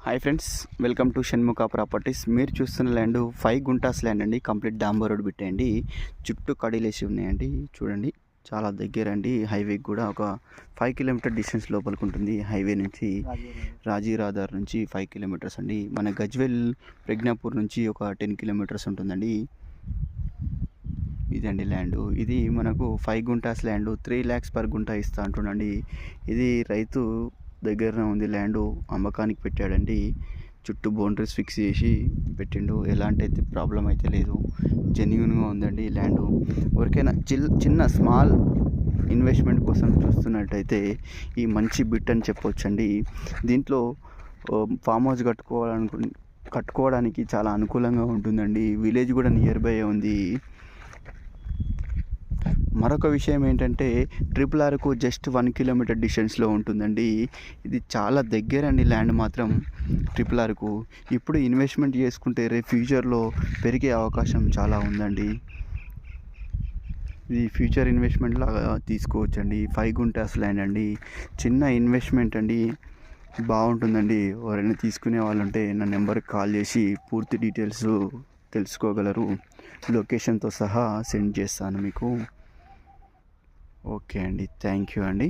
Hi friends, welcome to Shanmukha properties. మీరు చూస్తున్న land 5 guntas land అండి. కంప్లీట్ డాంబర్ రోడ్ పెట్టండి, చుట్టూ కడీలేసి ఉన్నాయండి. చూడండి, చాలా దగ్గర అండి. హైవేకి కూడా ఒక 5 కిలోమీటర్ డిస్టెన్స్ లోపలికి ఉంటుంది. హైవే నుంచి రాజీరాధార్ నుంచి 5 కిలోమీటర్స్ అండి. మన గజ్వెల్ ప్రజ్ఞాపూర్ నుంచి ఒక 10 కిలోమీటర్స్ ఉంటుందండి. ఇదండి ల్యాండ్. ఇది మనకు 5 గుంటాస్ ల్యాండ్ 3 lakhs పర్ గుంటా ఇస్తా అంటుండండి. ఇది రైతు దగ్గరనే ఉంది ల్యాండ్, అమ్మకానికి పెట్టాడండి. చుట్టూ బౌండరీస్ ఫిక్స్ చేసి పెట్టిండు. ఎలాంటి అయితే ప్రాబ్లం అయితే లేదు, జెన్యున్గా ఉందండి ల్యాండ్. ఎవరికైనా చిన్న స్మాల్ ఇన్వెస్ట్మెంట్ కోసం చూస్తున్నట్టయితే ఈ మంచి బిట్ అని చెప్పొచ్చండి. దీంట్లో ఫామ్ హౌస్ కట్టుకోవడానికి చాలా అనుకూలంగా ఉంటుందండి. విలేజ్ కూడా నియర్ బై ఉంది. మరొక విషయం ఏంటంటే RRRకు జస్ట్ 1 కిలోమీటర్ డిస్టెన్స్లో ఉంటుందండి. ఇది చాలా దగ్గర అండి ల్యాండ్ మాత్రం RRRకు. ఇప్పుడు ఇన్వెస్ట్మెంట్ చేసుకుంటే రేపు ఫ్యూచర్లో పెరిగే అవకాశం చాలా ఉందండి. ఇది ఫ్యూచర్ ఇన్వెస్ట్మెంట్ లాగా తీసుకోవచ్చండి. 5 గుంటాస్ ల్యాండ్ అండి, చిన్న ఇన్వెస్ట్మెంట్ అండి, బాగుంటుందండి. ఎవరైనా తీసుకునే వాళ్ళు ఉంటే నా నెంబర్కి కాల్ చేసి పూర్తి డీటెయిల్స్ తెలుసుకోగలరు. లొకేషన్తో సహా సెండ్ చేస్తాను మీకు. ఓకే అండి, థ్యాంక్ యూ అండి.